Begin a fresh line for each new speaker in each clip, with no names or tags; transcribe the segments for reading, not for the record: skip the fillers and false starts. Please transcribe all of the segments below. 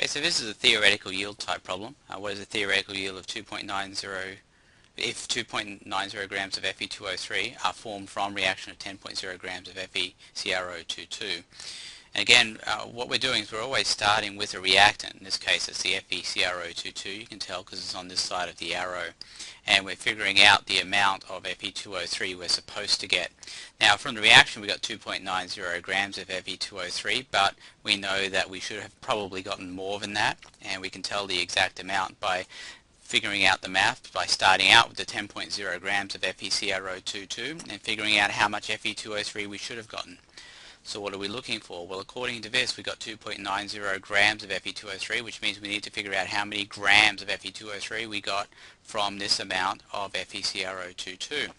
so this is a theoretical yield type problem. What is a theoretical yield of 2.90 if 2.90 grams of Fe2O3 are formed from reaction of 10.0 grams of FeCrO22? And again, what we're doing is we're always starting with a reactant. In this case it's the FeCrO22, you can tell because it's on this side of the arrow. And we're figuring out the amount of Fe2O3 we're supposed to get. Now from the reaction we got 2.90 grams of Fe2O3, but we know that we should have probably gotten more than that, and we can tell the exact amount by figuring out the math by starting out with the 10.0 grams of FeCrO22 and figuring out how much Fe2O3 we should have gotten. So what are we looking for? Well, according to this, we got 2.90 grams of Fe2O3, which means we need to figure out how many grams of Fe2O3 we got from this amount of FeCrO22.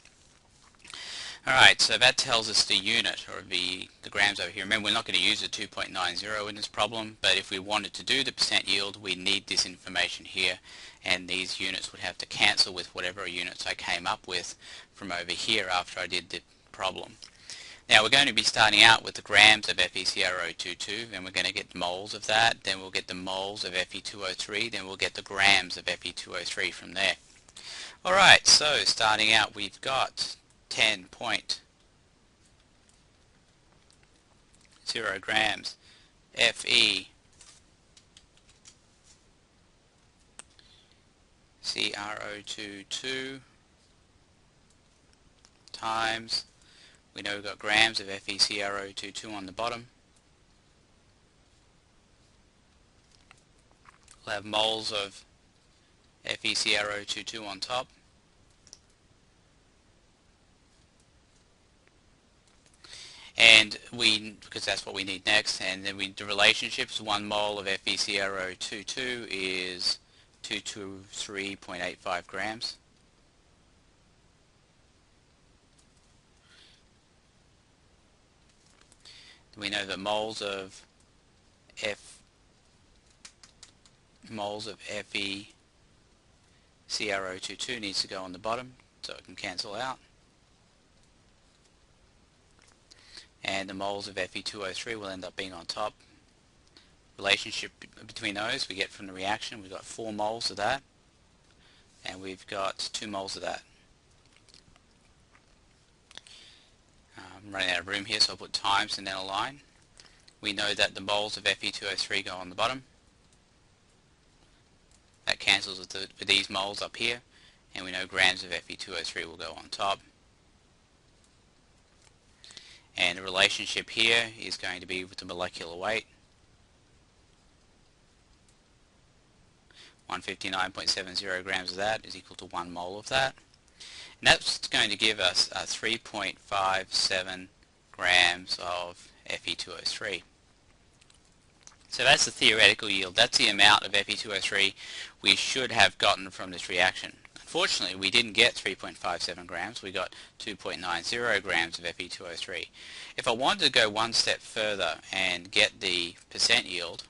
Alright, so that tells us the unit, or the grams over here. Remember, we're not going to use the 2.90 in this problem, but if we wanted to do the percent yield, we need this information here, and these units would have to cancel with whatever units I came up with from over here after I did the problem. Now we're going to be starting out with the grams of FeCrO22, then we're going to get moles of that, then we'll get the moles of Fe2O3, then we'll get the grams of Fe2O3 from there. Alright, so starting out we've got 10.0 grams FeCrO22 times, we know we've got grams of FeCrO22 on the bottom. We'll have moles of FeCrO22 on top. And because that's what we need next, and then the relationships, 1 mole of FeCrO22 is 223.85 grams. We know that moles of FeCrO22 needs to go on the bottom, so it can cancel out. And the moles of Fe2O3 will end up being on top. Relationship between those we get from the reaction, we've got 4 moles of that, and we've got 2 moles of that. I'm running out of room here, so I'll put times and then a line. We know that the moles of Fe2O3 go on the bottom. That cancels with these moles up here, and we know grams of Fe2O3 will go on top. And the relationship here is going to be with the molecular weight. 159.70 grams of that is equal to 1 mole of that. And that's going to give us 3.57 grams of Fe2O3. So that's the theoretical yield. That's the amount of Fe2O3 we should have gotten from this reaction. Unfortunately, we didn't get 3.57 grams. We got 2.90 grams of Fe2O3. If I wanted to go one step further and get the percent yield,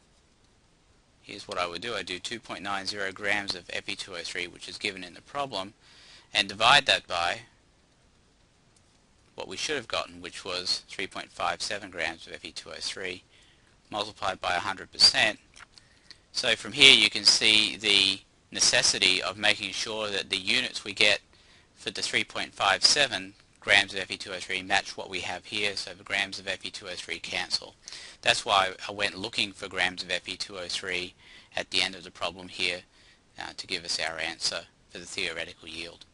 here's what I would do. I'd do 2.90 grams of Fe2O3, which is given in the problem, and divide that by what we should have gotten, which was 3.57 grams of Fe2O3 multiplied by 100%. So from here you can see the necessity of making sure that the units we get for the 3.57 grams of Fe2O3 match what we have here, so the grams of Fe2O3 cancel. That's why I went looking for grams of Fe2O3 at the end of the problem here to give us our answer for the theoretical yield.